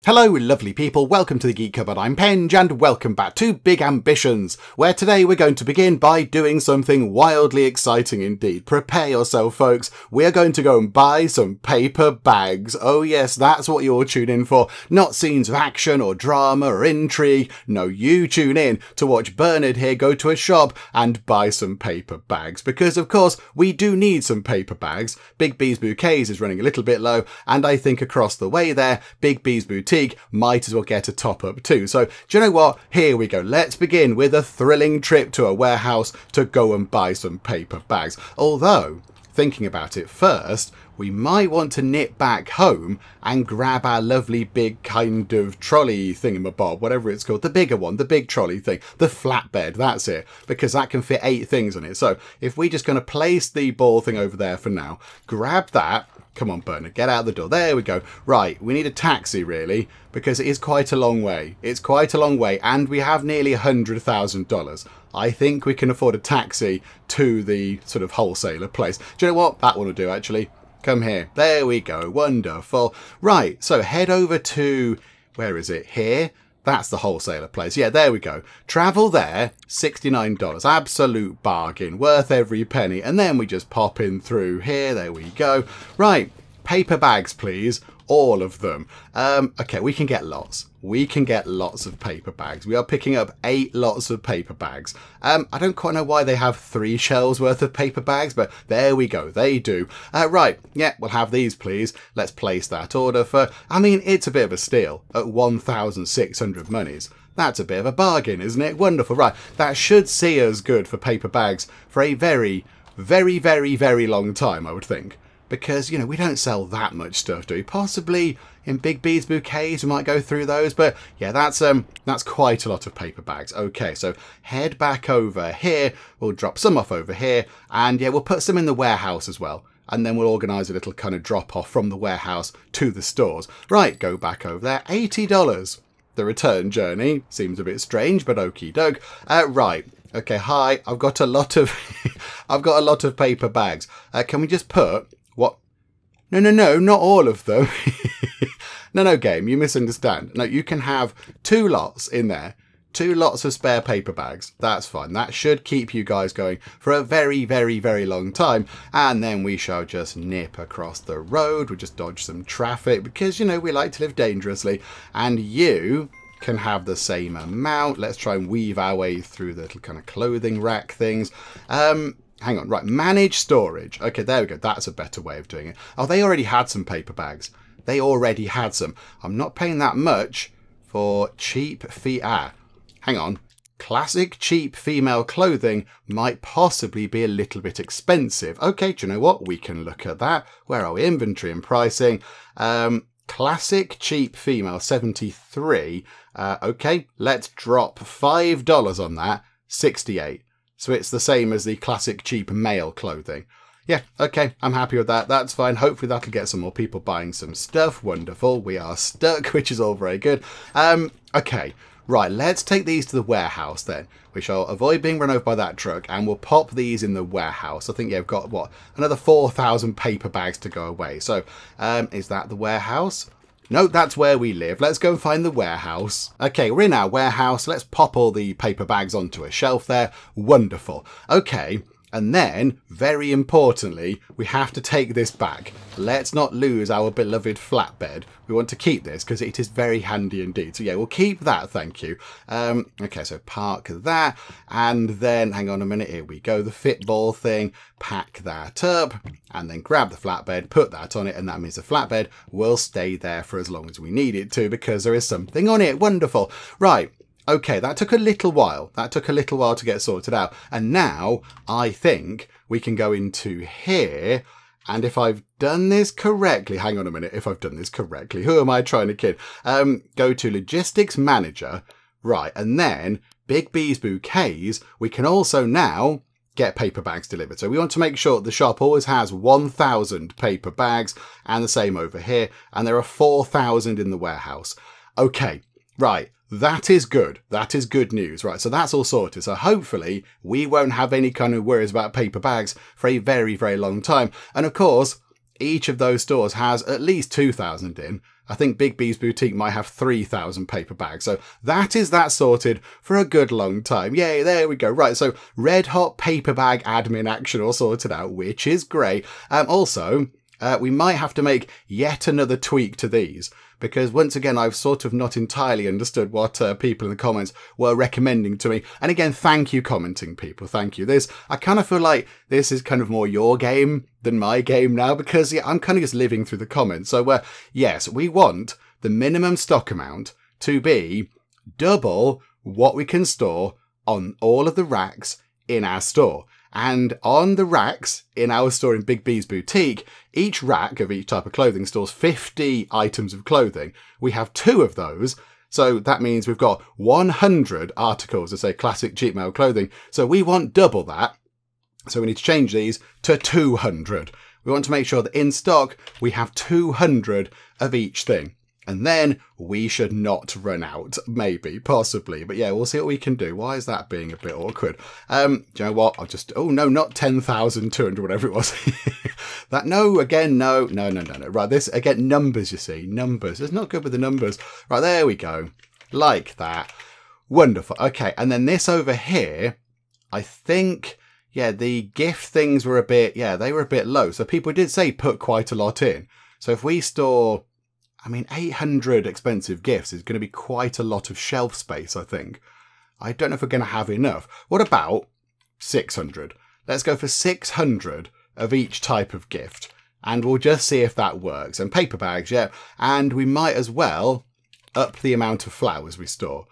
Hello lovely people, welcome to the Geek Cupboard, I'm Penge and welcome back to Big Ambitions, where today we're going to begin by doing something wildly exciting indeed. Prepare yourself folks, we're going to go and buy some paper bags. Oh yes, that's what you're tuning in for, not scenes of action or drama or intrigue. No, you tune in to watch Bernard here go to a shop and buy some paper bags, because of course we do need some paper bags. Big B's Bouquets is running a little bit low, and I think across the way there, Big B's Boutique might as well get a top up too. So do you know what? Here we go. Let's begin with a thrilling trip to a warehouse to go and buy some paper bags. Although, thinking about it first, we might want to nip back home and grab our lovely big kind of trolley thingamabob, whatever it's called, the bigger one, the big trolley thing, the flatbed, that's it, because that can fit 8 things on it. So if we're just going to place the ball thing over there for now, grab that. Come on, Bernard, get out the door. There we go. Right, we need a taxi, really, because it is quite a long way. It's quite a long way, and we have nearly $100,000. I think we can afford a taxi to the sort of wholesaler place. Do you know what? That one will do, actually. Come here. There we go. Wonderful. Right, so head over to... where is it? Here? That's the wholesaler place. Yeah, there we go. Travel there, $69. Absolute bargain. Worth every penny. And then we just pop in through here. There we go. Right. Paper bags, please. All of them. Okay, we can get lots. We can get lots of paper bags. We are picking up 8 lots of paper bags. I don't quite know why they have 3 shelves worth of paper bags, but there we go. They do. Right. Yeah, we'll have these, please. Let's place that order for... I mean, it's a bit of a steal at 1,600 monies. That's a bit of a bargain, isn't it? Wonderful. Right. That should see us good for paper bags for a very, very, very, very long time, I would think. Because, you know, we don't sell that much stuff, do we? Possibly in Big B's Bouquets, we might go through those. But yeah, that's quite a lot of paper bags. Okay, so head back over here. We'll drop some off over here. And yeah, we'll put some in the warehouse as well. And then we'll organise a little kind of drop off from the warehouse to the stores. Right, go back over there. $80. The return journey. Seems a bit strange, but okie doke. Right. Okay, hi. I've got a lot of I've got a lot of paper bags. Can we just put... what? No, not all of them. No, game, you misunderstand. No, you can have 2 lots in there. 2 lots of spare paper bags. That's fine. That should keep you guys going for a very, very, very long time. And then we shall just nip across the road. We'll just dodge some traffic because, you know, we like to live dangerously. And you can have the same amount. Let's try and weave our way through the little kind of clothing rack things. Hang on, right, manage storage. Okay, there we go. That's a better way of doing it. Oh, they already had some paper bags. They already had some. I'm not paying that much for cheap hang on. Classic cheap female clothing might possibly be a little bit expensive. Okay, do you know what? We can look at that. Where are we? Inventory and pricing. Classic cheap female, 73. Okay, let's drop $5 on that, 68. So it's the same as the classic cheap male clothing. Yeah, okay, I'm happy with that. That's fine. Hopefully that'll get some more people buying some stuff. Wonderful. We are stuck, which is all very good. Okay, right, let's take these to the warehouse then. We shall avoid being run over by that truck and we'll pop these in the warehouse. I think yeah, we've got, what, another 4,000 paper bags to go away. So is that the warehouse? No, that's where we live. Let's go and find the warehouse. Okay, we're in our warehouse. Let's pop all the paper bags onto a shelf there. Wonderful. Okay, and then, very importantly, we have to take this back. Let's not lose our beloved flatbed. We want to keep this because it is very handy indeed. So yeah, we'll keep that, thank you. Okay, so park that. And then, hang on a minute, here we go. The fitball thing, pack that up. And then grab the flatbed, put that on it. And that means the flatbed will stay there for as long as we need it to because there is something on it. Wonderful. Right. Okay, that took a little while. That took a little while to get sorted out. And now I think we can go into here. And if I've done this correctly, hang on a minute, if I've done this correctly, who am I trying to kid? Go to Logistics Manager. Right, and then Big B's Bouquets, we can also now get paper bags delivered. So we want to make sure the shop always has 1,000 paper bags and the same over here. And there are 4,000 in the warehouse. Okay, right. That is good. That is good news. Right, so that's all sorted. So hopefully we won't have any kind of worries about paper bags for a very, very long time. And of course, each of those stores has at least 2,000 in. I think Big B's Boutique might have 3,000 paper bags. So that is that sorted for a good long time. Yay, there we go. Right, so red hot paper bag admin action all sorted out, which is great. Also, we might have to make yet another tweak to these, because once again, I've sort of not entirely understood what people in the comments were recommending to me. And again, thank you, commenting people. Thank you. I kind of feel like this is kind of more your game than my game now, because yeah, I'm kind of just living through the comments. So yes, we want the minimum stock amount to be double what we can store on all of the racks in our store. And on the racks in our store in Big B's Boutique, each rack of each type of clothing stores 50 items of clothing. We have 2 of those. So that means we've got 100 articles of, say, classic cheap male clothing. So we want double that. So we need to change these to 200. We want to make sure that in stock, we have 200 of each thing. And then we should not run out, maybe, possibly. But yeah, we'll see what we can do. Why is that being a bit awkward? Do you know what? I'll just, oh no, not 10,200, whatever it was. No. Right, this, again, numbers, you see, numbers. It's not good with the numbers. Right, there we go. Like that. Wonderful. Okay, and then this over here, I think, yeah, the gift things were a bit, yeah, they were a bit low. So people did say put quite a lot in. So if we store, I mean, 800 expensive gifts is going to be quite a lot of shelf space, I think. I don't know if we're going to have enough. What about 600? Let's go for 600 of each type of gift. And we'll just see if that works. And paper bags, yeah. And we might as well up the amount of flowers we store.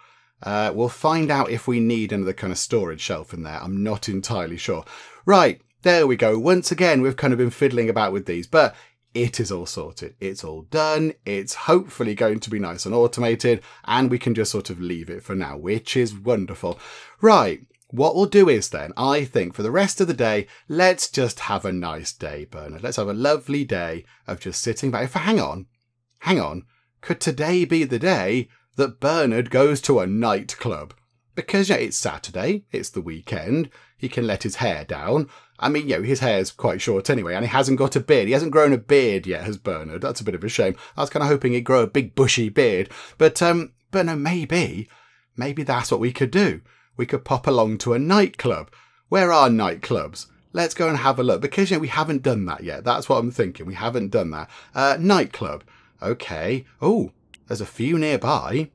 We'll find out if we need another kind of storage shelf in there. I'm not entirely sure. Right, there we go. Once again, we've kind of been fiddling about with these, but it is all sorted. It's all done. It's hopefully going to be nice and automated, and we can just sort of leave it for now, which is wonderful. Right, what we'll do is then, I think for the rest of the day, let's just have a nice day, Bernard. Let's have a lovely day of just sitting back. Hang on. Could today be the day that Bernard goes to a nightclub? Because, yeah, it's Saturday, it's the weekend, he can let his hair down. I mean, you know, his hair's quite short anyway, and he hasn't got a beard. He hasn't grown a beard yet, has Bernard. That's a bit of a shame. I was kind of hoping he'd grow a big bushy beard. But no, maybe that's what we could do. We could pop along to a nightclub. Where are nightclubs? Let's go and have a look, because, you know, we haven't done that yet. That's what I'm thinking. We haven't done that. Nightclub. Okay. Oh, there's a few nearby.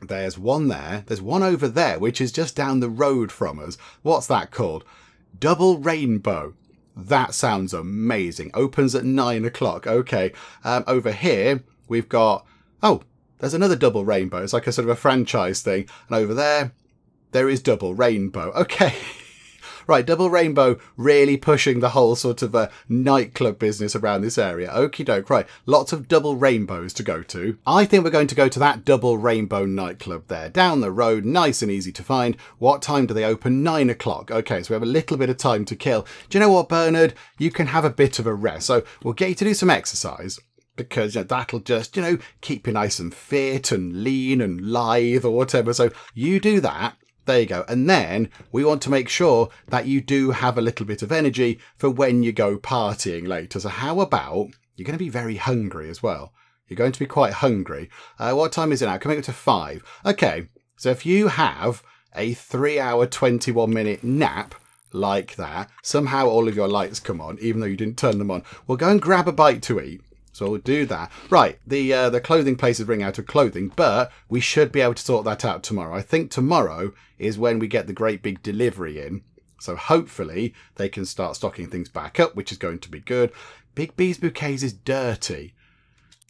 There's one there. There's one over there, which is just down the road from us. What's that called? Double Rainbow. That sounds amazing. Opens at 9 o'clock. Okay. Over here, we've got... Oh, there's another Double Rainbow. It's like a sort of a franchise thing. And over there is Double Rainbow. Okay. Right, Double Rainbow really pushing the whole sort of nightclub business around this area. Okie doke, right. Lots of Double Rainbows to go to. I think we're going to go to that Double Rainbow nightclub there. Down the road, nice and easy to find. What time do they open? 9 o'clock. Okay, so we have a little bit of time to kill. Do you know what, Bernard? You can have a bit of a rest. So we'll get you to do some exercise, because, you know, that'll just, you know, keep you nice and fit and lean and lithe or whatever. So you do that. There you go. And then we want to make sure that you do have a little bit of energy for when you go partying later. So how about, you're going to be very hungry as well. You're going to be quite hungry. What time is it now? Coming up to 5. Okay. So if you have a 3-hour, 21-minute nap like that, somehow all of your lights come on, even though you didn't turn them on. We'll go and grab a bite to eat. So we'll do that. Right, the clothing places ring out of clothing, but we should be able to sort that out tomorrow. I think tomorrow is when we get the great big delivery in. So hopefully they can start stocking things back up, which is going to be good. Big B's Bouquets is dirty.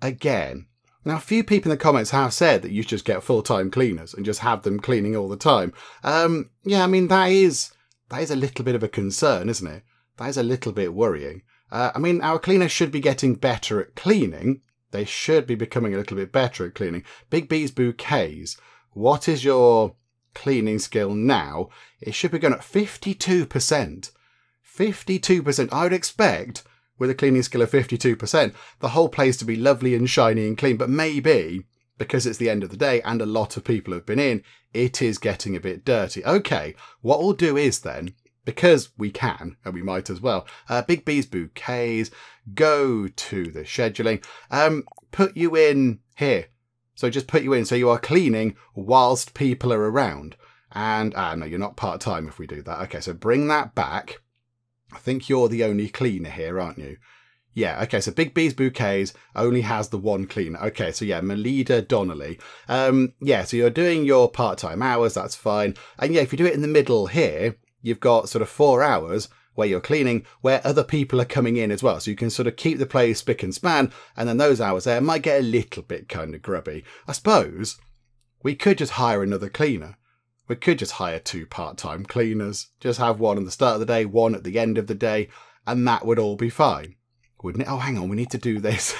Again. Now, a few people in the comments have said that you should just get full-time cleaners and just have them cleaning all the time. Yeah, I mean, that is a little bit of a concern, isn't it? That is a little bit worrying. I mean, our cleaners should be getting better at cleaning. They should be becoming a little bit better at cleaning. Big B's Bouquets, what is your cleaning skill now? It should be going at 52%. 52%. I would expect, with a cleaning skill of 52%, the whole place to be lovely and shiny and clean. But maybe, because it's the end of the day and a lot of people have been in, it is getting a bit dirty. Okay, what we'll do is then, because we can, and we might as well, Big B's Bouquets, go to the scheduling. put you in here. So just put you in so you are cleaning whilst people are around. And, no, you're not part-time if we do that. Okay, so bring that back. I think you're the only cleaner here, aren't you? Yeah, okay, so Big B's Bouquets only has the one cleaner. Okay, so yeah, Melida Donnelly. Yeah, so you're doing your part-time hours, that's fine. And yeah, if you do it in the middle here, you've got sort of 4 hours where you're cleaning, where other people are coming in as well. So you can sort of keep the place spick and span, and then those hours there might get a little bit kind of grubby. I suppose we could just hire another cleaner. We could just hire 2 part-time cleaners. Just have one at the start of the day, one at the end of the day, and that would all be fine. Wouldn't it? Oh, hang on, we need to do this.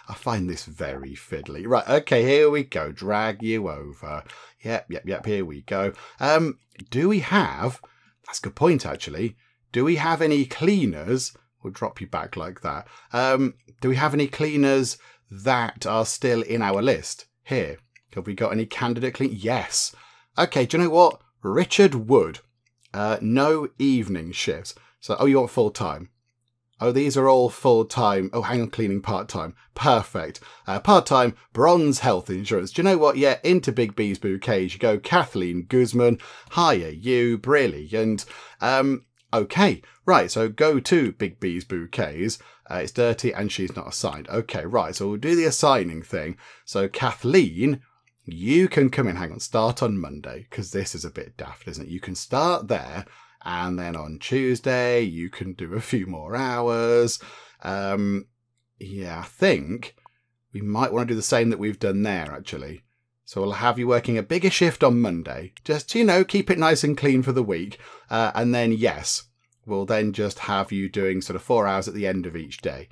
I find this very fiddly. Right, okay, here we go. Drag you over. Yep, here we go. Do we have... That's a good point, actually. Do we have any cleaners? We'll drop you back like that. Do we have any cleaners that are still in our list? Here. Have we got any candidate clean? Yes. Okay, do you know what? Richard Wood. No evening shifts. So, oh, you want full-time? Oh, these are all full-time. Oh, hang on, cleaning part-time. Perfect. Part-time, bronze health insurance. Do you know what? Yeah, into Big B's Bouquets you go. Kathleen Guzman. Hire you. Brilliant. Okay. Right, so go to Big B's Bouquets. It's dirty and she's not assigned. Okay, right. So we'll do the assigning thing. So Kathleen, you can come in. Hang on, start on Monday, because this is a bit daft, isn't it? You can start there. And then on Tuesday, you can do a few more hours. Yeah, I think we might want to do the same that we've done there, actually. So we'll have you working a bigger shift on Monday. Just, you know, keep it nice and clean for the week. And then, yes, we'll then just have you doing sort of 4 hours at the end of each day.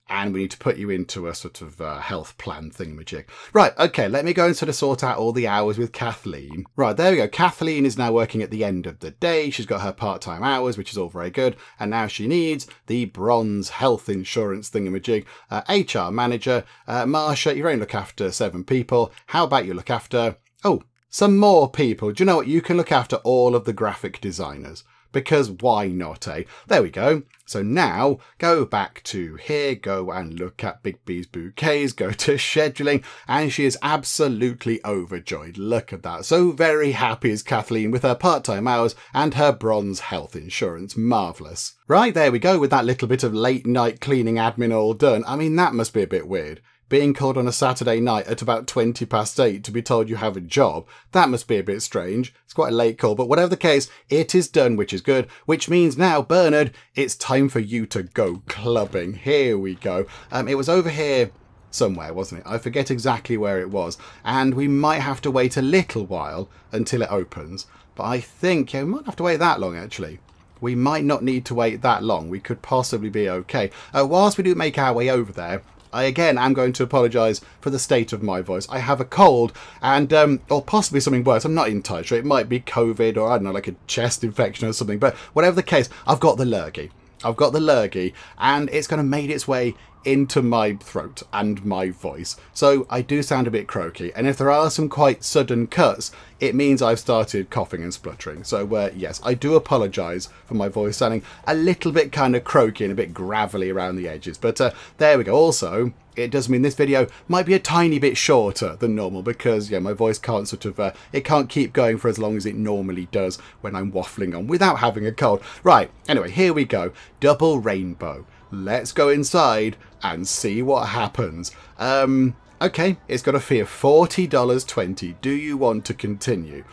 And we need to put you into a sort of health plan thingamajig. Right, okay, let me go and sort of sort out all the hours with Kathleen. Right, there we go. Kathleen is now working at the end of the day. She's got her part-time hours, which is all very good. And now she needs the bronze health insurance thingamajig. HR manager. Marsha, you only look after 7 people. How about you look after... Oh, some more people. Do you know what? You can look after all of the graphic designers. Because why not, eh? There we go. So now go back to here, go and look at Big B's Bouquets, go to scheduling, and she is absolutely overjoyed. Look at that. So very happy is Kathleen with her part-time hours and her bronze health insurance. Marvellous. Right, there we go with that little bit of late night cleaning admin all done. I mean, that must be a bit weird. Being called on a Saturday night at about 8:20 to be told you have a job, that must be a bit strange. It's quite a late call, but whatever the case, it is done, which is good, which means now, Bernard, it's time for you to go clubbing. Here we go. It was over here somewhere, wasn't it? I forget exactly where it was, and we might have to wait a little while until it opens, but I think, yeah, we might have to wait that long, actually. We might not need to wait that long. We could possibly be okay. Whilst we do make our way over there, I again am going to apologise for the state of my voice. I have a cold and, or possibly something worse. I'm not entirely sure. It might be COVID or I don't know, like a chest infection or something. But whatever the case, I've got the lurgy. I've got the lurgy and it's going to make its way into my throat and my voice. So I do sound a bit croaky. And if there are some quite sudden cuts, it means I've started coughing and spluttering. So yes, I do apologise for my voice sounding a little bit kind of croaky and a bit gravelly around the edges. But there we go. Also, it does mean this video might be a tiny bit shorter than normal because, yeah, my voice can't sort of, it can't keep going for as long as it normally does when I'm waffling on without having a cold. Right, anyway, here we go. Double rainbow. Let's go inside and see what happens. Okay, it's got a fee of $40.20. Do you want to continue?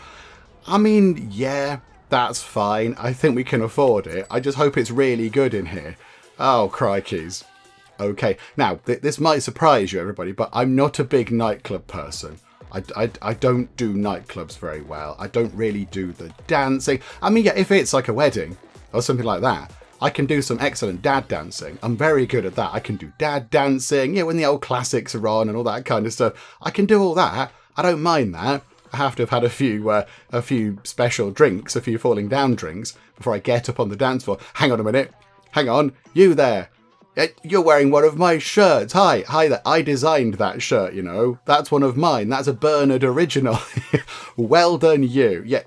I mean, yeah, that's fine. I think we can afford it. I just hope it's really good in here. Oh, crikeys. Okay, now, this might surprise you, everybody, but I'm not a big nightclub person. I don't do nightclubs very well. I don't really do the dancing. I mean, yeah, if it's like a wedding or something like that, I can do some excellent dad dancing. I'm very good at that. I can do dad dancing, yeah, when the old classics are on and all that kind of stuff. I can do all that. I don't mind that. I have to have had a few special drinks, a few falling down drinks before I get up on the dance floor. Hang on a minute. Hang on. You there. You're wearing one of my shirts. Hi there. I designed that shirt, you know. That's one of mine. That's a Bernard original. Well done, you. Yeah,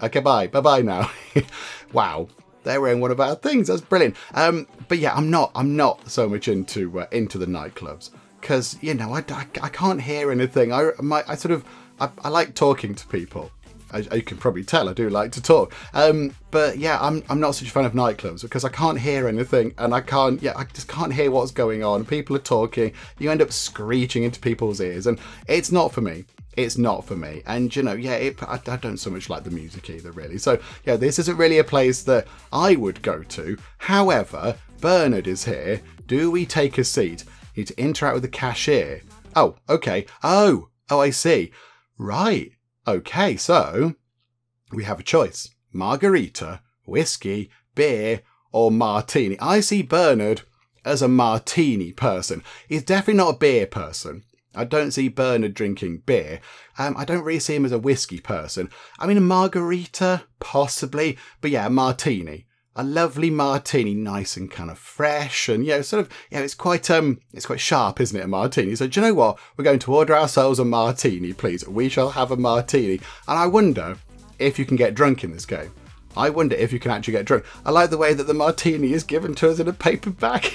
okay, bye. Bye-bye now. Wow. They're wearing one of our things. That's brilliant. But yeah, I'm not so much into the nightclubs because, you know, I can't hear anything. I like talking to people. As you can probably tell, I do like to talk. But yeah, I'm not such a fan of nightclubs because I can't hear anything, and I just can't hear what's going on. People are talking, you end up screeching into people's ears, and it's not for me. It's not for me. And, you know, yeah, I don't so much like the music either, really. So, yeah, this isn't really a place that I would go to. However, Bernard is here. Do we take a seat? Need to interact with the cashier. Oh, okay. Oh, I see. Right. Okay, so we have a choice. Margarita, whiskey, beer, or martini. I see Bernard as a martini person. He's definitely not a beer person. I don't see Bernard drinking beer. I don't really see him as a whiskey person. I mean, a margarita, possibly. But yeah, a martini. A lovely martini, nice and kind of fresh, and it's quite sharp, isn't it, a martini? So do you know what? We're going to order ourselves a martini, please. We shall have a martini. And I wonder if you can get drunk in this game. I wonder if you can actually get drunk. I like the way that the martini is given to us in a paper bag.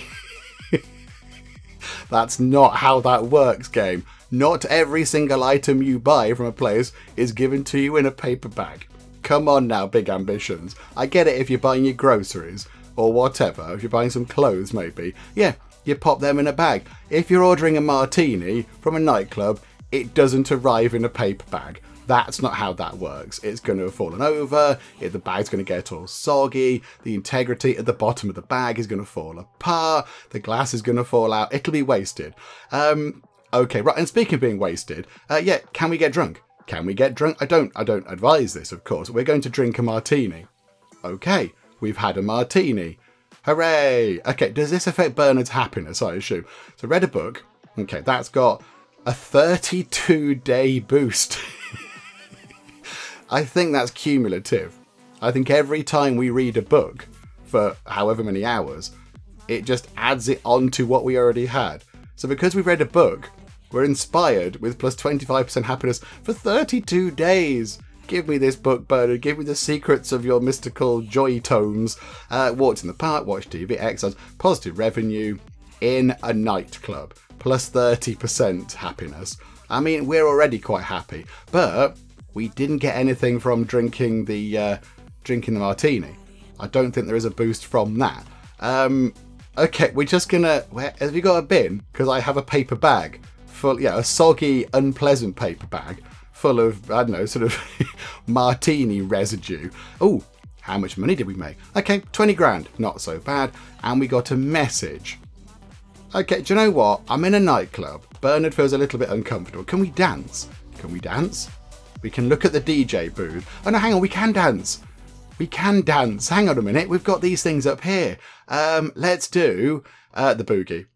That's not how that works, game. Not every single item you buy from a place is given to you in a paper bag. Come on now, big ambitions. I get it if you're buying your groceries or whatever. If you're buying some clothes, maybe. Yeah, you pop them in a bag. If you're ordering a martini from a nightclub, it doesn't arrive in a paper bag. That's not how that works. It's going to have fallen over. The bag's going to get all soggy. The integrity at the bottom of the bag is going to fall apart. The glass is going to fall out. It'll be wasted. Okay, right. And speaking of being wasted, yeah, can we get drunk? Can we get drunk? I don't advise this, of course. We're going to drink a martini. Okay, we've had a martini. Hooray! Okay, does this affect Bernard's happiness, I assume? So read a book. Okay, that's got a 32-day boost. I think that's cumulative. I think every time we read a book for however many hours, it just adds it on to what we already had. So because we've read a book, we're inspired with plus 25% happiness for 32 days. Give me this book, Bernard. Give me the secrets of your mystical joy tomes. Walked in the park, watched TV, exercise, positive revenue in a nightclub. Plus 30% happiness. I mean, we're already quite happy. But we didn't get anything from drinking the martini. I don't think there is a boost from that. Okay, we're just gonna... Have you got a bin? Because I have a paper bag. A soggy, unpleasant paper bag full of, I don't know, sort of martini residue. Oh, how much money did we make? Okay, 20 grand, not so bad. And we got a message. Okay, do you know what? I'm in a nightclub. Bernard feels a little bit uncomfortable. Can we dance? Can we dance? We can look at the DJ booth. Oh no, hang on, we can dance. We can dance. Hang on a minute, we've got these things up here. Let's do the boogie.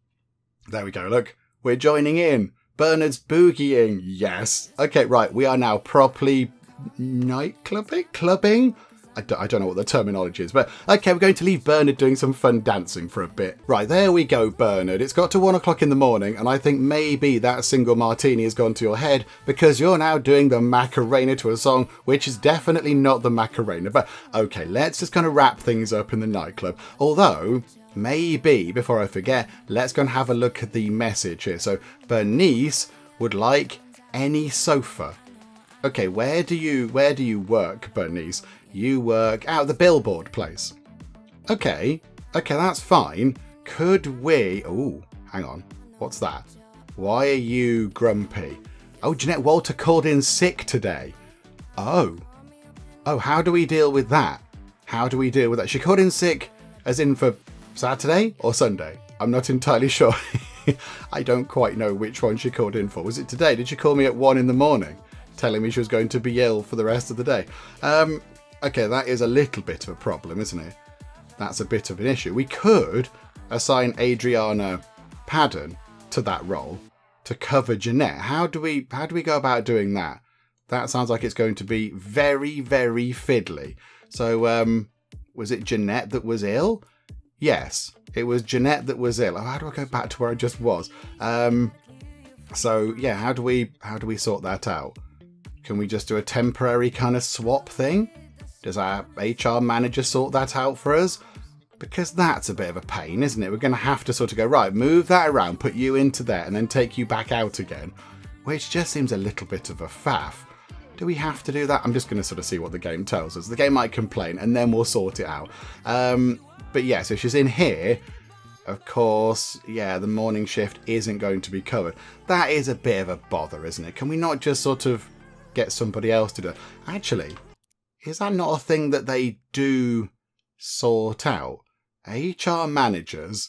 There we go, look. We're joining in. Bernard's boogieing. Yes. Okay, right. We are now properly clubbing? I don't know what the terminology is, but okay, we're going to leave Bernard doing some fun dancing for a bit. Right, there we go, Bernard. It's got to 1 o'clock in the morning, and I think maybe that single martini has gone to your head because you're now doing the Macarena to a song, which is definitely not the Macarena. But okay, let's just kind of wrap things up in the nightclub. Although... maybe, before I forget, let's go and have a look at the message here. So, Bernice would like any sofa. Okay, where do you work, Bernice? You work out the billboard place. Okay, that's fine. Could we... oh, hang on. What's that? Why are you grumpy? Oh, Jeanette Walter called in sick today. Oh, how do we deal with that? How do we deal with that? She called in sick as in for... Saturday or Sunday? I'm not entirely sure. I don't quite know which one she called in for. Was it today? Did she call me at 1 in the morning telling me she was going to be ill for the rest of the day? Okay, that is a little bit of a problem, isn't it? That's a bit of an issue. We could assign Adriana Padden to that role to cover Jeanette. How do we go about doing that? That sounds like it's going to be very, very fiddly. So, was it Jeanette that was ill? Yes, it was Jeanette that was ill. Oh, how do I go back to where I just was? So yeah, how do we sort that out? Can we just do a temporary kind of swap thing? Does our HR manager sort that out for us? Because that's a bit of a pain, isn't it? We're going to have to sort of go, right, move that around, put you into there, and then take you back out again. Which just seems a little bit of a faff. Do we have to do that? I'm just going to sort of see what the game tells us. The game might complain, and then we'll sort it out. But yeah, so she's in here. Of course, yeah, the morning shift isn't going to be covered. That is a bit of a bother, isn't it? Can we not just sort of get somebody else to do it? Actually, is that not a thing that they do sort out? HR managers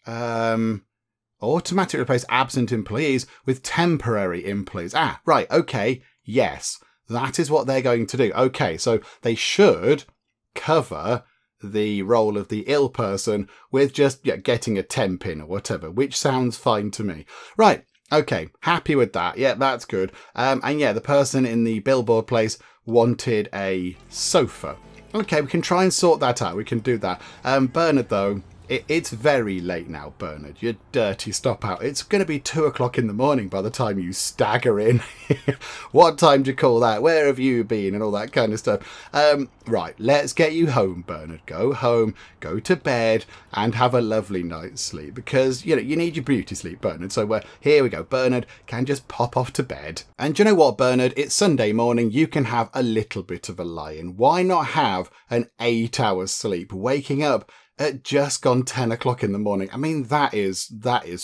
automatically replace absent employees with temporary employees. Ah, right, okay, yes, that is what they're going to do. Okay, so they should cover the role of the ill person with just getting a temp in or whatever, which sounds fine to me. Right, okay, happy with that. Yeah, that's good. And yeah, the person in the billboard place wanted a sofa. Okay, we can try and sort that out. We can do that. Bernard, though, it's very late now, Bernard. You dirty stop out. It's going to be 2 o'clock in the morning by the time you stagger in. What time do you call that? Where have you been? And all that kind of stuff. Right, let's get you home, Bernard. Go home, go to bed, and have a lovely night's sleep. Because, you know, you need your beauty sleep, Bernard. So here we go. Bernard can just pop off to bed. And do you know what, Bernard? It's Sunday morning. You can have a little bit of a lie-in. Why not have an 8 hours sleep? Waking up at just gone 10 o'clock in the morning. I mean, that is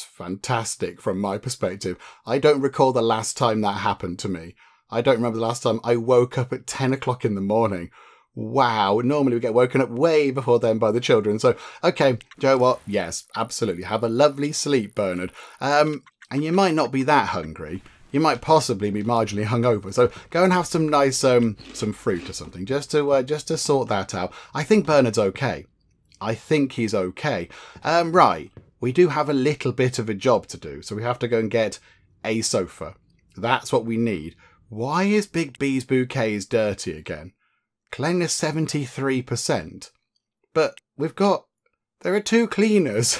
fantastic from my perspective. I don't recall the last time that happened to me. I don't remember the last time I woke up at 10 o'clock in the morning. Wow. Normally we get woken up way before then by the children. So, okay, do you know what? Yes, absolutely. Have a lovely sleep, Bernard. And you might not be that hungry. You might possibly be marginally hungover. So go and have some nice, some fruit or something just to sort that out. I think Bernard's okay. I think he's okay. Right, we do have a little bit of a job to do, so we have to go and get a sofa. That's what we need. Why is Big B's bouquets dirty again? Cleanliness 73%. But there are 2 cleaners.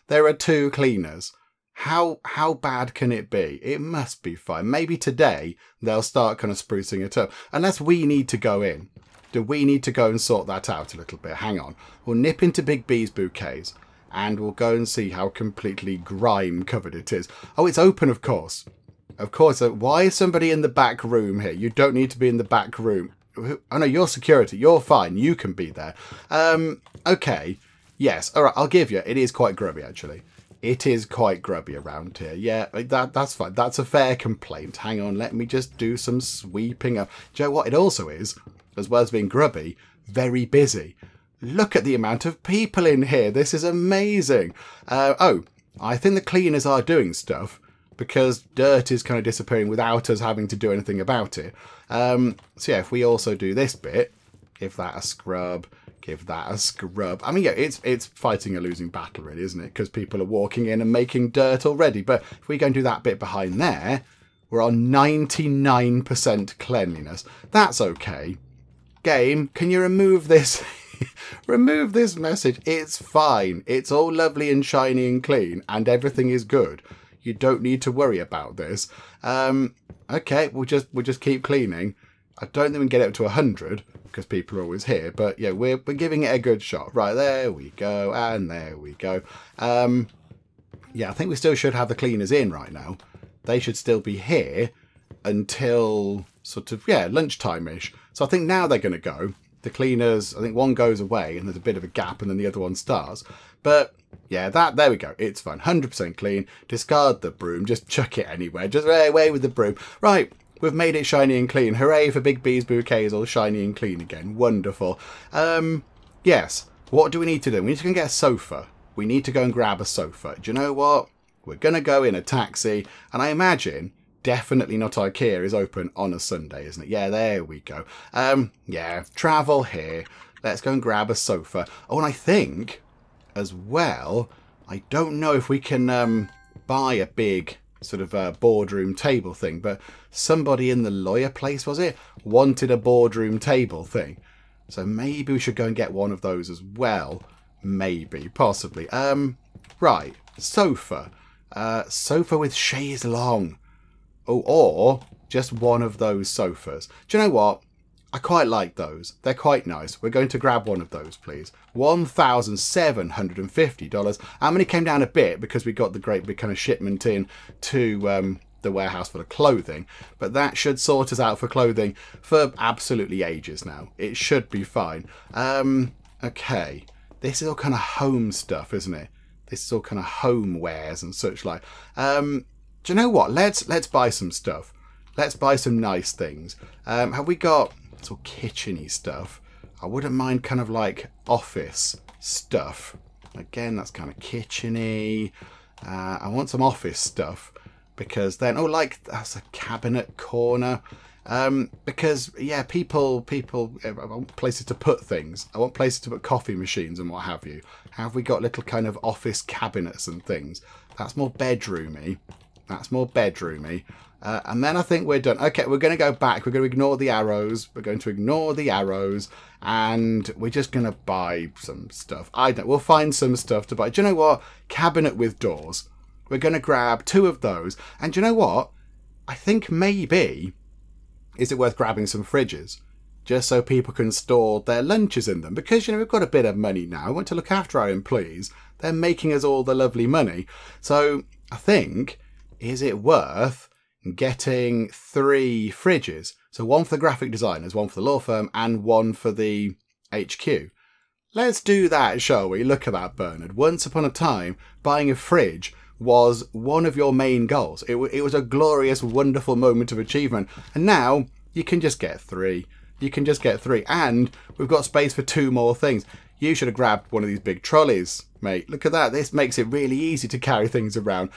There are 2 cleaners. How bad can it be? It must be fine. Maybe today they'll start kind of sprucing it up. Unless we need to go in. Do we need to go and sort that out a little bit? Hang on. We'll nip into Big B's bouquets and we'll go and see how completely grime covered it is. Oh, it's open, of course. Of course. Why is somebody in the back room here? You don't need to be in the back room. Oh no, you're security. You're fine. You can be there. Okay. Yes. All right. I'll give you. It is quite grubby, actually. It is quite grubby around here. Yeah, that's fine. That's a fair complaint. Hang on. Let me just do some sweeping up. Do you know what it also is? As well as being grubby, very busy. Look at the amount of people in here. This is amazing. Oh, I think the cleaners are doing stuff because dirt is kind of disappearing without us having to do anything about it. So yeah, if we also do this bit, give that a scrub, give that a scrub. I mean, yeah, it's fighting a losing battle, really, isn't it? Because people are walking in and making dirt already. But if we go and do that bit behind there, we're on 99% cleanliness. That's okay. Game, can you remove this? Remove this message. It's fine. It's all lovely and shiny and clean and everything is good. You don't need to worry about this. Okay, we'll just keep cleaning. I don't think we can get it up to 100 because people are always here, but yeah, we're giving it a good shot. Right, there we go, and there we go. Yeah, I think we still should have the cleaners in right now. They should still be here until sort of, yeah, lunchtime-ish. So I think now they're going to go. The cleaners, I think one goes away and there's a bit of a gap and then the other one starts. But yeah, there we go. It's fine. 100% clean. Discard the broom. Just chuck it anywhere. Just away with the broom. Right. We've made it shiny and clean. Hooray for Big B's bouquets, all shiny and clean again. Wonderful. Yes. What do we need to do? We need to go and get a sofa. We need to go and grab a sofa. Do you know what? We're going to go in a taxi. And I imagine definitely not IKEA is open on a Sunday, isn't it? Yeah, there we go. Yeah, travel here. Let's go and grab a sofa. Oh, and I think as well, I don't know if we can buy a big sort of boardroom table thing, but somebody in the lawyer place, was it, wanted a boardroom table thing. So maybe we should go and get one of those as well. Maybe, possibly. Right, sofa. Sofa with chaise longue. Oh, or just one of those sofas. Do you know what? I quite like those. They're quite nice. We're going to grab one of those, please. $1,750. Our money came down a bit because we got the great big kind of shipment in to the warehouse for the clothing. But that should sort us out for clothing for absolutely ages now. It should be fine. Okay. This is all kind of home stuff, isn't it? This is all kind of home wares and such like. Do you know what? Let's buy some stuff. Let's buy some nice things. Have we got sort of kitchen-y stuff? I wouldn't mind kind of like office stuff. Again, that's kind of kitchen-y. I want some office stuff because then, oh, like that's a cabinet corner. Because yeah, people, I want places to put things. I want places to put coffee machines and what have you. Have we got little kind of office cabinets and things? That's more bedroomy. That's more bedroomy. And then I think we're done. Okay, we're going to go back. We're going to ignore the arrows. We're going to ignore the arrows. And we're just going to buy some stuff. I don't know. We'll find some stuff to buy. Do you know what? Cabinet with doors. We're going to grab 2 of those. And do you know what? I think maybe, is it worth grabbing some fridges? Just so people can store their lunches in them. Because, you know, we've got a bit of money now. We want to look after our employees. They're making us all the lovely money. So I think, is it worth getting 3 fridges? So 1 for the graphic designers, 1 for the law firm, and 1 for the HQ. Let's do that, shall we? Look at that, Bernard. Once upon a time, buying a fridge was one of your main goals. It was a glorious, wonderful moment of achievement. And now you can just get 3. You can just get 3. And we've got space for 2 more things. You should have grabbed one of these big trolleys, mate. Look at that. This makes it really easy to carry things around.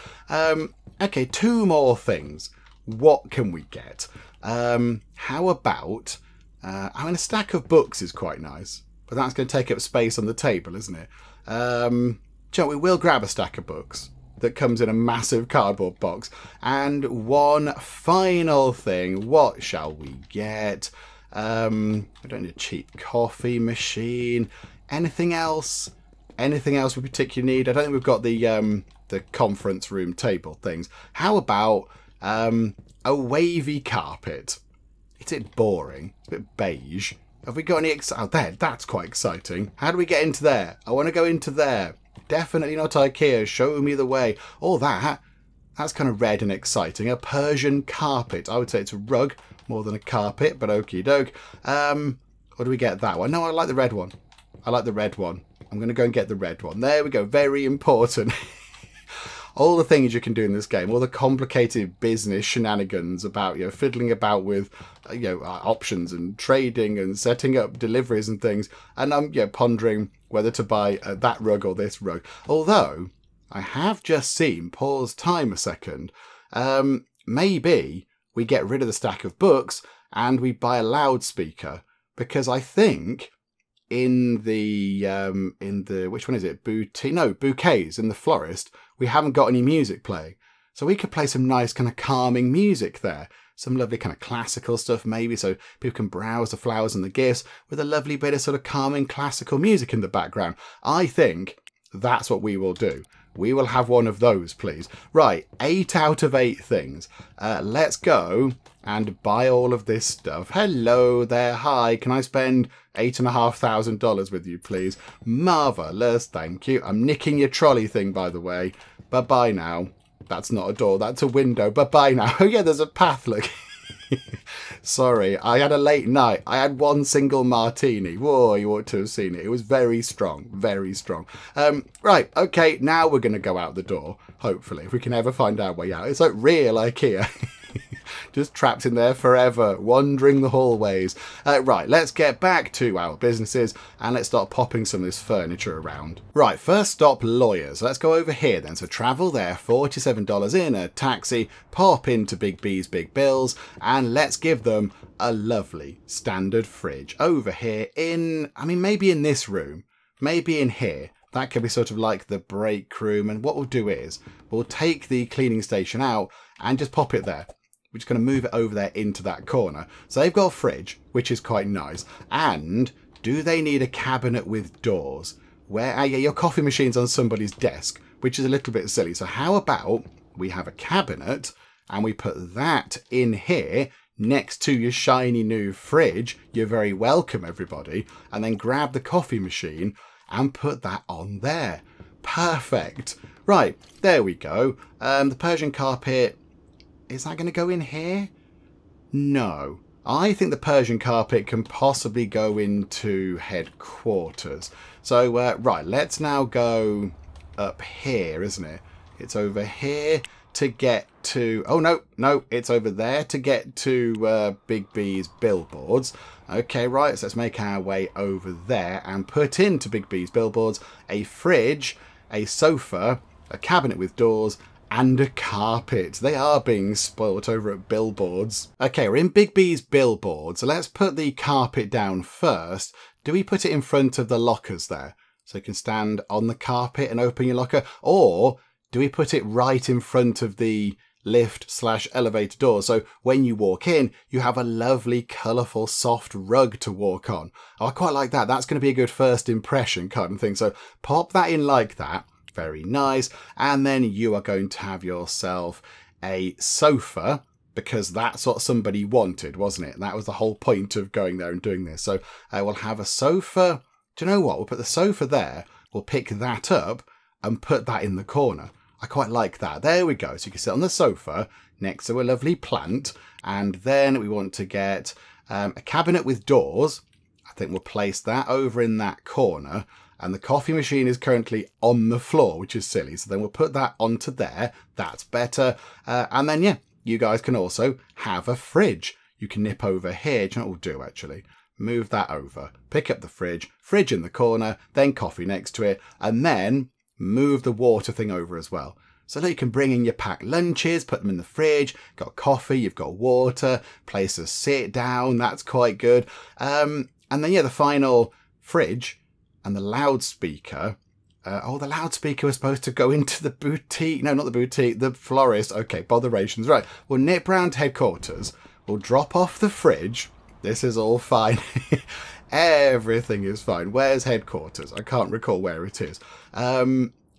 Okay, 2 more things. What can we get? How about... I mean, a stack of books is quite nice. But that's going to take up space on the table, isn't it? Joe, we will grab a stack of books that comes in a massive cardboard box. And one final thing. What shall we get? We don't need a cheap coffee machine. Anything else? Anything else we particularly need? I don't think we've got the conference room table things. How about a wavy carpet? Is it boring? It's a bit beige. Have we got any... Oh, there. That's quite exciting. How do we get into there? I want to go into there. Definitely not IKEA. Show me the way. All that. That's kind of red and exciting. A Persian carpet. I would say it's a rug more than a carpet, but okie doke. Or do we get that one? No, I like the red one. I like the red one. I'm going to go and get the red one. There we go. Very important. All the things you can do in this game, all the complicated business shenanigans about, you know, fiddling about with, you know, options and trading and setting up deliveries and things. And I'm, you know, pondering whether to buy that rug or this rug. Although I have just seen, pause time a second, maybe we get rid of the stack of books and we buy a loudspeaker, because I think in the which one is it? Bouquets in the florist, we haven't got any music playing. So we could play some nice kind of calming music there. Some lovely kind of classical stuff maybe, so people can browse the flowers and the gifts with a lovely bit of sort of calming classical music in the background. I think that's what we will do. We will have one of those, please. Right, 8 out of 8 things. Let's go and buy all of this stuff. Hello there. Hi, can I spend $8,500 with you, please? Marvellous, thank you. I'm nicking your trolley thing, by the way. Bye-bye now. That's not a door, that's a window. Bye-bye now. Oh, yeah, there's a path, look. Sorry, I had a late night. I had 1 single martini. Whoa, you ought to have seen it. It was very strong, very strong. Right, okay, now we're going to go out the door, hopefully, if we can ever find our way out. It's like real IKEA. Just trapped in there forever, wandering the hallways. Right, let's get back to our businesses and let's start popping some of this furniture around. Right, first stop, lawyers. Let's go over here then. So travel there, $47 in a taxi, pop into Big B's Big Bills, and let's give them a lovely standard fridge over here in, I mean, maybe in this room, maybe in here. That could be sort of like the break room. And what we'll do is we'll take the cleaning station out and just pop it there. We're just going to move it over there into that corner. So they've got a fridge, which is quite nice. And do they need a cabinet with doors? Where, yeah, your coffee machine's on somebody's desk, which is a little bit silly. So how about we have a cabinet and we put that in here next to your shiny new fridge. You're very welcome, everybody. And then grab the coffee machine and put that on there. Perfect. Right, there we go. The Persian carpet, is that going to go in here? No. I think the Persian carpet can possibly go into headquarters. So, right, let's now go up here, isn't it? It's over here to get to... Oh, no, it's over there to get to Big B's billboards. Okay, right, so let's make our way over there and put into Big B's billboards a fridge, a sofa, a cabinet with doors, and a carpet. They are being spoilt over at billboards. Okay, we're in Big B's billboards. So let's put the carpet down first. Do we put it in front of the lockers there? So you can stand on the carpet and open your locker? Or do we put it right in front of the lift/elevator door? So when you walk in, you have a lovely, colourful, soft rug to walk on. Oh, I quite like that. That's going to be a good first impression kind of thing. So pop that in like that. Very nice. And then you are going to have yourself a sofa, because that's what somebody wanted, wasn't it? That was the whole point of going there and doing this. So we'll have a sofa. Do you know what? We'll put the sofa there. We'll pick that up and put that in the corner. I quite like that. There we go. So you can sit on the sofa next to a lovely plant. And then we want to get a cabinet with doors. I think we'll place that over in that corner. And the coffee machine is currently on the floor, which is silly. So then we'll put that onto there. That's better. And then, yeah, you guys can also have a fridge. You can nip over here. Do you know what we'll do, actually? Move that over. Pick up the fridge in the corner, then coffee next to it, and then move the water thing over as well. So that you can bring in your packed lunches, put them in the fridge, got coffee, you've got water, place to sit down. That's quite good. And then, yeah, the final fridge. And the loudspeaker. The loudspeaker was supposed to go into the boutique. No, not the boutique. The florist. Okay, botherations. Right. We'll nip round to headquarters. We'll drop off the fridge. This is all fine. Everything is fine. Where's headquarters? I can't recall where it is.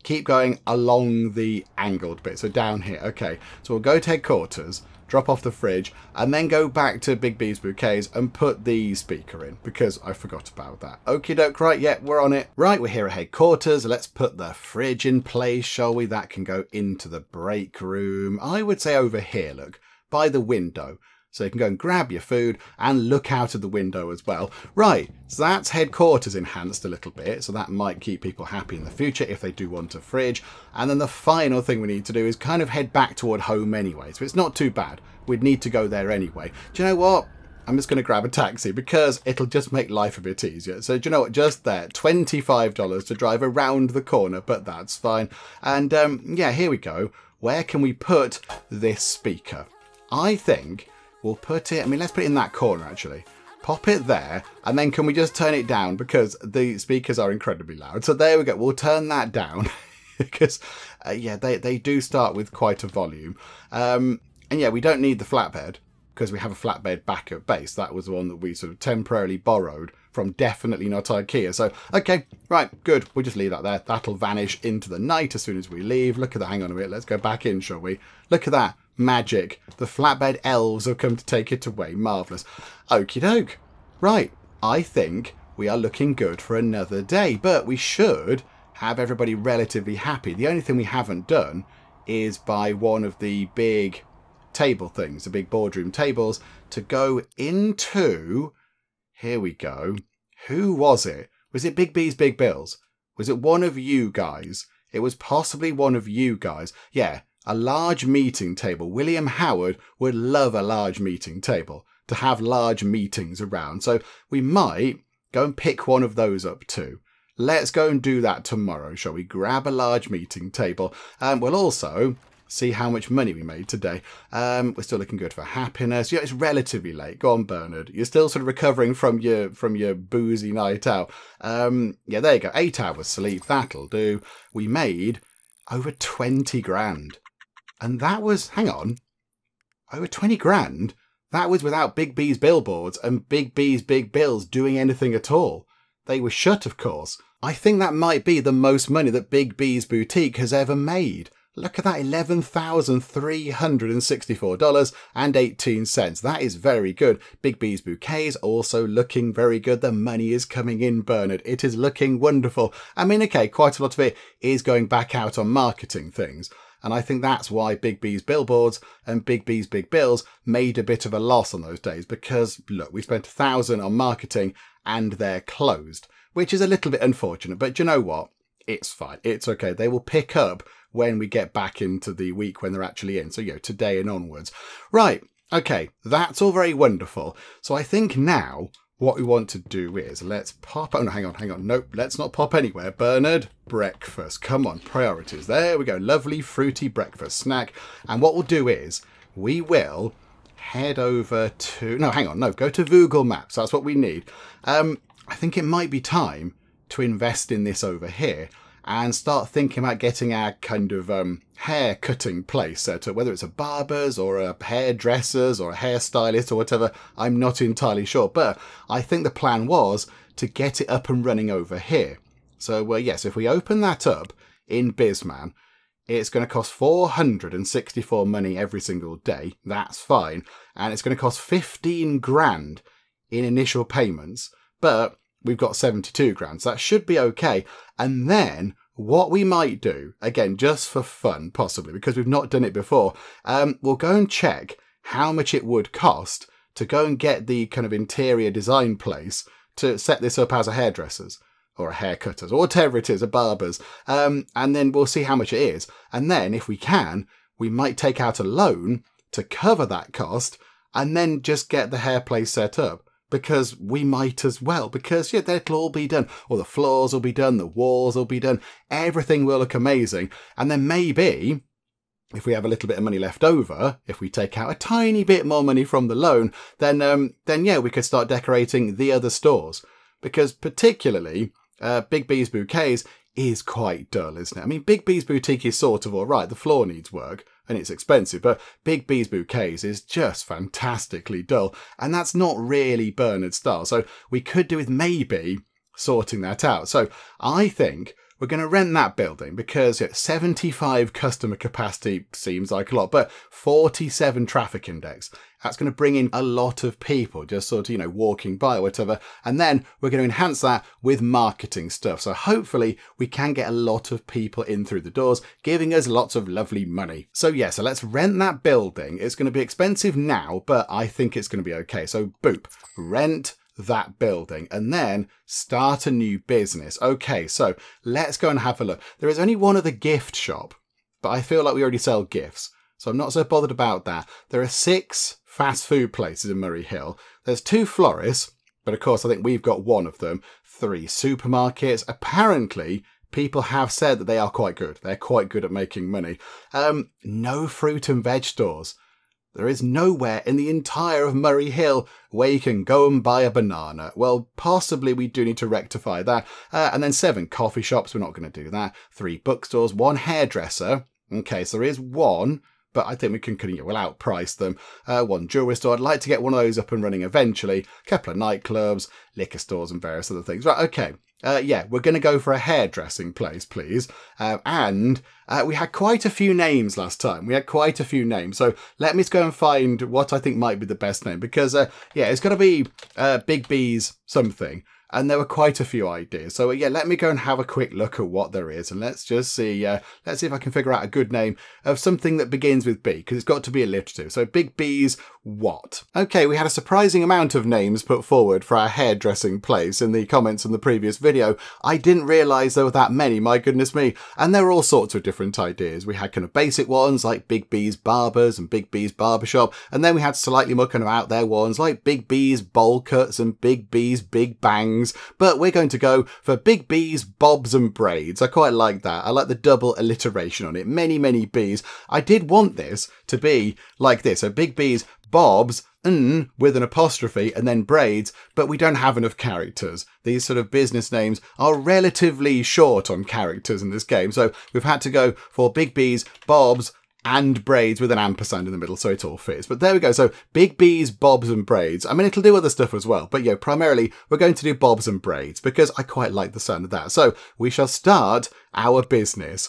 Keep going along the angled bit. So down here. Okay. So we'll go to headquarters. Drop off the fridge, and then go back to Big B's Bouquets and put the speaker in, because I forgot about that. Okie doke, right, yeah, we're on it. Right, we're here at headquarters. Let's put the fridge in place, shall we? That can go into the break room. I would say over here, look, by the window. So you can go and grab your food and look out of the window as well. Right, so that's headquarters enhanced a little bit. So that might keep people happy in the future if they do want a fridge. And then the final thing we need to do is kind of head back toward home anyway. So it's not too bad. We'd need to go there anyway. Do you know what? I'm just going to grab a taxi because it'll just make life a bit easier. So do you know what? Just there, $25 to drive around the corner, but that's fine. And yeah, here we go. Where can we put this speaker? I think we'll put it, let's put it in that corner actually. Pop it there, and then can we just turn it down because the speakers are incredibly loud. So there we go. We'll turn that down because, yeah, they do start with quite a volume. And yeah, we don't need the flatbed because we have a flatbed backup base. That was the one that we sort of temporarily borrowed from Definitely Not IKEA. So, okay, right, good. We'll just leave that there. That'll vanish into the night as soon as we leave. Look at that. Hang on a minute. Let's go back in, shall we? Look at that. Magic. The flatbed elves have come to take it away. Marvellous. Okie doke. Right. I think we are looking good for another day, but we should have everybody relatively happy. The only thing we haven't done is buy one of the big table things, the big boardroom tables, to go into... Here we go. Who was it? Was it Big B's Big Bills? Was it one of you guys? It was possibly one of you guys. Yeah, a large meeting table. William Howard would love a large meeting table, to have large meetings around. So we might go and pick one of those up too. Let's go and do that tomorrow, shall we? Grab a large meeting table. We'll also see how much money we made today. We're still looking good for happiness. Yeah, it's relatively late. Go on, Bernard. You're still sort of recovering from your boozy night out. Yeah, there you go. 8 hours sleep. That'll do. We made over 20 grand. And that was, hang on, over 20 grand? That was without Big B's billboards and Big B's Big Bills doing anything at all. They were shut, of course. I think that might be the most money that Big B's Boutique has ever made. Look at that, $11,364.18. That is very good. Big B's Bouquets also looking very good. The money is coming in, Bernard. It is looking wonderful. I mean, okay, quite a lot of it is going back out on marketing things. And I think that's why Big B's Billboards and Big B's Big Bills made a bit of a loss on those days. Because, look, we spent $1,000 on marketing and they're closed. Which is a little bit unfortunate. But you know what? It's fine. It's okay. They will pick up when we get back into the week when they're actually in. So, today and onwards. Right. Okay. That's all very wonderful. So I think now what we want to do is let's pop... Oh, no, hang on. Nope. Let's not pop anywhere. Bernard, breakfast. Come on. Priorities. There we go. Lovely fruity breakfast snack. And what we'll do is we will head over to... No, hang on. No, go to Google Maps. That's what we need. I think it might be time to invest in this over here and start thinking about getting our kind of hair cutting place set up, whether it's a barber's or a hairdresser's or a hairstylist or whatever. I'm not entirely sure, but I think the plan was to get it up and running over here. So yes, if we open that up in Bizman, it's going to cost 464 money every single day. That's fine. And it's going to cost 15 grand in initial payments, but we've got 72 grand, so that should be okay. And then what we might do, again, just for fun, possibly, because we've not done it before, we'll go and check how much it would cost to go and get the kind of interior design place to set this up as a hairdresser's or a haircutter's or whatever it is, a barber's. And then we'll see how much it is. And then if we can, we might take out a loan to cover that cost and then just get the hair place set up. Because we might as well, because that'll all be done. Or the floors will be done, the walls will be done, everything will look amazing. And then maybe, if we have a little bit of money left over, if we take out a tiny bit more money from the loan, then we could start decorating the other stores. Because particularly, Big B's Bouquets is quite dull, isn't it? I mean, Big B's Boutique is sort of all right, the floor needs work. And it's expensive, but Big B's Bouquets is just fantastically dull. And that's not really Bernard's style. So we could do with maybe sorting that out. So I think we're going to rent that building because 75 customer capacity seems like a lot, but 47 traffic index. That's going to bring in a lot of people just sort of, walking by or whatever. And then we're going to enhance that with marketing stuff. So hopefully we can get a lot of people in through the doors, giving us lots of lovely money. So so let's rent that building. It's going to be expensive now, but I think it's going to be okay. So boop, rent that building and then start a new business. Okay, so let's go and have a look. There is only one other gift shop, but I feel like we already sell gifts, so I'm not so bothered about that. There are 6 fast food places in Murray Hill. There's 2 florists, but of course I think we've got one of them. 3 supermarkets. Apparently people have said that they are quite good. They're quite good at making money. No fruit and veg stores. There is nowhere in the entire of Murray Hill where you can go and buy a banana. Well, possibly we do need to rectify that. And then 7 coffee shops. We're not going to do that. 3 bookstores, 1 hairdresser. Okay, so there is 1, but I think we can, we'll outprice them. 1 jewellery store. I'd like to get one of those up and running eventually. A couple of nightclubs, liquor stores and various other things. Right, okay. We're going to go for a hairdressing place, please. And we had quite a few names last time. So let me just go and find what I think might be the best name. Because, it's got to be Big B's something. And there were quite a few ideas. So let me go and have a quick look at what there is. And let's just see, let's see if I can figure out a good name of something that begins with B, because it's got to be alliterative. So Big B's what? Okay, we had a surprising amount of names put forward for our hairdressing place in the comments in the previous video. I didn't realise there were that many, my goodness me. And there were all sorts of different ideas. We had kind of basic ones like Big B's Barbers and Big B's Barbershop. And then we had slightly more kind of out there ones like Big B's Bowl Cuts and Big B's Big Bangs. But we're going to go for Big B's Bobs and Braids. I quite like that. I like the double alliteration on it. Many, many B's. I did want this to be like this. So Big B's Bobs with an apostrophe and then braids, but we don't have enough characters. These sort of business names are relatively short on characters in this game. So we've had to go for Big B's Bobs and braids with an ampersand in the middle, so it all fits. But there we go. So Big B's Bobs and Braids. I mean, it'll do other stuff as well, but primarily we're going to do Bobs and Braids because I quite like the sound of that. So we shall start our business.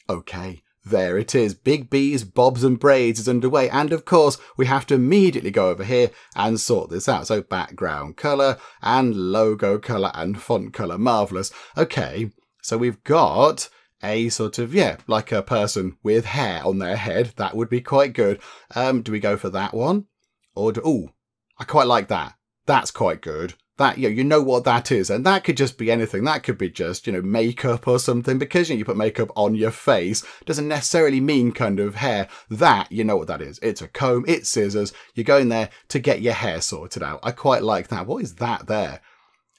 Okay, there it is. Big B's, Bobs and Braids is underway. And of course, we have to immediately go over here and sort this out. So background colour and logo colour and font colour. Marvellous. Okay, so we've got a sort of, yeah, like a person with hair on their head. That would be quite good. Do we go for that one? Or ooh, I quite like that. That's quite good. That, you know what that is, and that could just be anything. That could be just, makeup or something, because you put makeup on your face doesn't necessarily mean kind of hair. That, you know what that is. It's a comb, it's scissors. You're going there to get your hair sorted out. I quite like that. What is that there?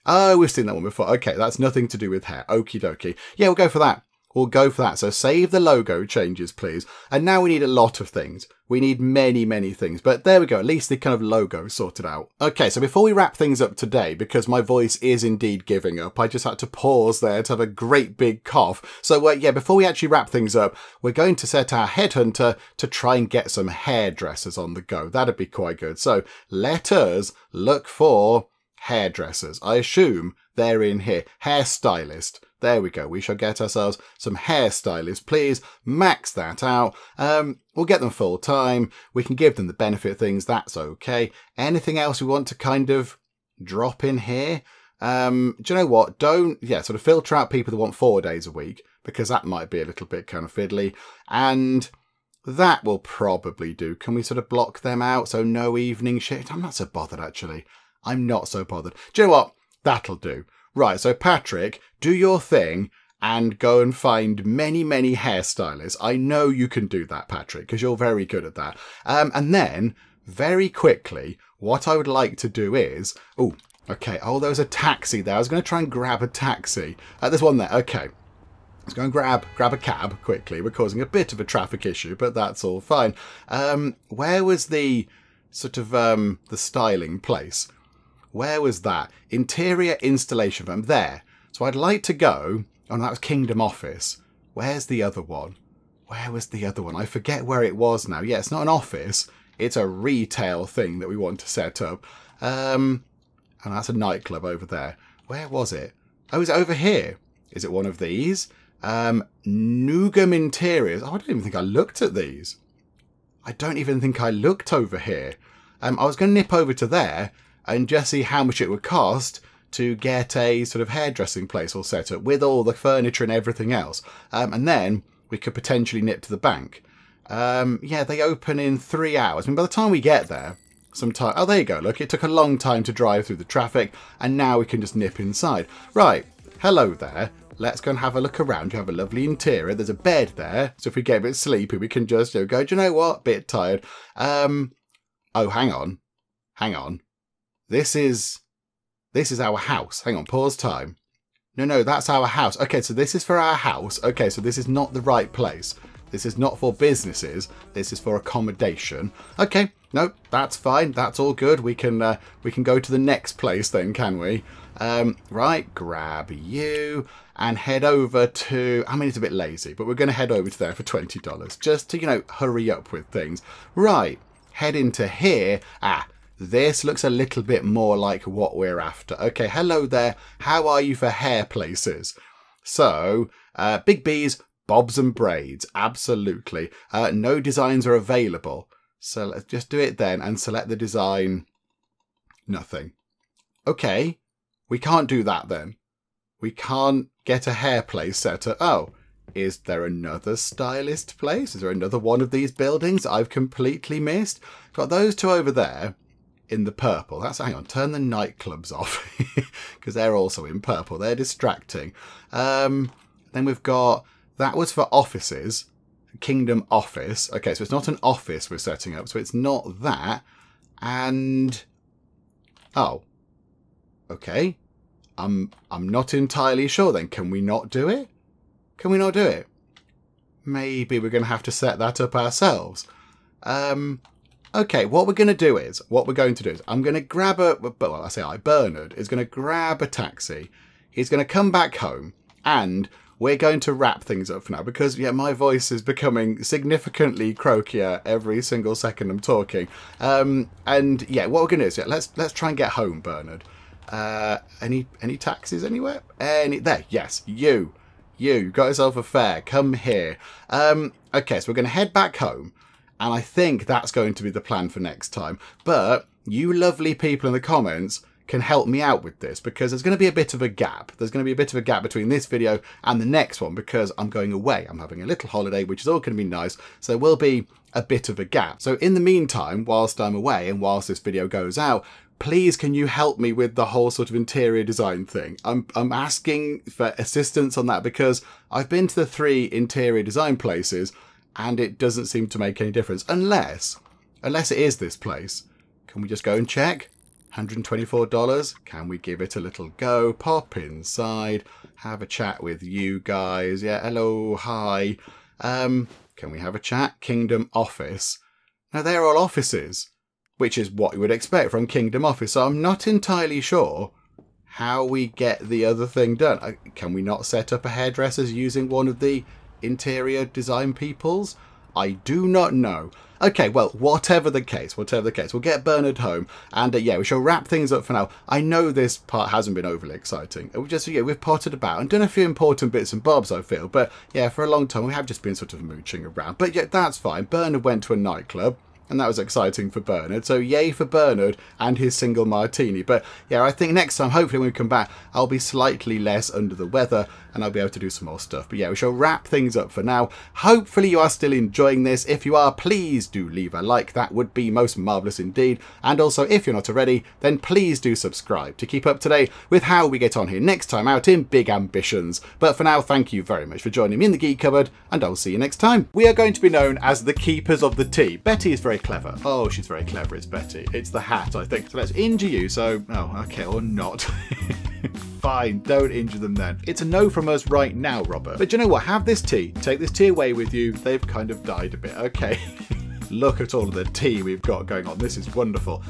Oh, we've seen that one before. Okay, that's nothing to do with hair. Okie dokie. Yeah, we'll go for that. We'll go for that. So save the logo changes, please. And now we need a lot of things. We need many, many things. But there we go. At least the kind of logo sorted out. Okay, so before we wrap things up today, because my voice is indeed giving up, I just had to pause there to have a great big cough. So yeah, before we actually wrap things up, we're going to set our headhunter to try and get some hairdressers on the go. That'd be quite good. So let us look for hairdressers. I assume they're in here. Hairstylist. There we go. We shall get ourselves some hairstylists. Please max that out. We'll get them full time. We can give them the benefit things. That's okay. Anything else we want to kind of drop in here? Do you know what? Sort of filter out people that want 4 days a week, because that might be a little bit kind of fiddly. And that will probably do. Can we sort of block them out? So no evening shift. I'm not so bothered, actually. I'm not so bothered. Do you know what? That'll do. Right, so Patrick, do your thing and go and find many, many hairstylists. I know you can do that, Patrick, because you're very good at that. And then, very quickly, what I would like to do is... Oh, okay. Oh, there was a taxi there. I was going to try and grab a taxi. There's one there. Okay. Let's go and grab a cab quickly. We're causing a bit of a traffic issue, but that's all fine. Where was the sort of the styling place? Where was that? Interior installation firm. There. So I'd like to go... Oh, no, that was Kingdom Office. Where's the other one? Where was the other one? I forget where it was now. Yeah, it's not an office. It's a retail thing that we want to set up. And that's a nightclub over there. Where was it? Oh, is it over here? Is it one of these? Nugam Interiors. Oh, I don't even think I looked at these. I don't even think I looked over here. I was going to nip over to there and just see how much it would cost to get a sort of hairdressing place all set up with all the furniture and everything else. And then we could potentially nip to the bank. Yeah, they open in 3 hours. I mean, by the time we get there, sometime... Oh, there you go. Look, it took a long time to drive through the traffic, and now we can just nip inside. Right. Hello there. Let's go and have a look around. You have a lovely interior. There's a bed there. So if we get a bit sleepy, we can just go, do you know what? Bit tired. Oh, hang on. Hang on. This is our house. Hang on, pause time. No, that's our house. Okay, so this is for our house. Okay, so this is not the right place. This is not for businesses. This is for accommodation. Okay, no, that's fine. That's all good. We can go to the next place then, can we? Right, grab you and head over to... I mean, it's a bit lazy, but we're going to head over to there for $20 just to, hurry up with things. Right, head into here. This looks a little bit more like what we're after. Okay, hello there. How are you for hair places? So, Big B's, Bobs and Braids. Absolutely. No designs are available. So let's just do it then and select the design. Nothing. Okay, we can't do that then. We can't get a hair place set up. Oh, is there another stylist place? Is there another one of these buildings I've completely missed? Got those two over there. In the purple. Hang on, turn the nightclubs off because they're also in purple. They're distracting. Then we've got, that was for offices, Kingdom Office. Okay, so it's not an office we're setting up, so it's not that. And, oh, okay. I'm not entirely sure then. Can we not do it? Can we not do it? Maybe we're going to have to set that up ourselves. Okay, what we're going to do is, I'm going to grab Bernard is going to grab a taxi. He's going to come back home and we're going to wrap things up for now because, yeah, my voice is becoming significantly croakier every single second I'm talking. And yeah, what we're going to do is, let's try and get home, Bernard. Any taxis anywhere? There, yes, you. You got yourself a fare. Come here. Okay, so we're going to head back home. And I think that's going to be the plan for next time. But you lovely people in the comments can help me out with this, because there's going to be a bit of a gap. There's going to be a bit of a gap between this video and the next one, because I'm going away. I'm having a little holiday, which is all going to be nice. So there will be a bit of a gap. So in the meantime, whilst I'm away and whilst this video goes out, please can you help me with the whole sort of interior design thing? I'm asking for assistance on that, because I've been to the 3 interior design places and it doesn't seem to make any difference, unless it is this place. Can we just go and check? $124. Can we give it a little go? Pop inside, have a chat with you guys. Yeah, hello, hi. Can we have a chat? Kingdom Office. Now they're all offices, which is what you would expect from Kingdom Office. So I'm not entirely sure how we get the other thing done. Can we not set up a hairdresser's using one of the interior design people's? I do not know. Okay, well, whatever the case, we'll get Bernard home, and yeah, we shall wrap things up for now. I know this part hasn't been overly exciting. We've potted about and done a few important bits and bobs, I feel, but yeah, for a long time we have just been sort of mooching around. But yeah, that's fine. Bernard went to a nightclub, and that was exciting for Bernard. So yay for Bernard and his single martini. But yeah, I think next time, hopefully when we come back, I'll be slightly less under the weather and I'll be able to do some more stuff. But yeah, we shall wrap things up for now. Hopefully you are still enjoying this. If you are, please do leave a like. That would be most marvellous indeed. And also, if you're not already, then please do subscribe to keep up to date with how we get on here next time out in Big Ambitions. But for now, thank you very much for joining me in the Geek Cupboard, and I'll see you next time. We are going to be known as the Keepers of the Tea. Betty is very clever. Oh, she's very clever, it's Betty. It's the hat, I think. So let's injure you, so... Oh, okay, or not. Fine, don't injure them then. It's a no from us right now, Robert. But you know what? Have this tea. Take this tea away with you. They've kind of died a bit. Okay. Look at all of the tea we've got going on. This is wonderful.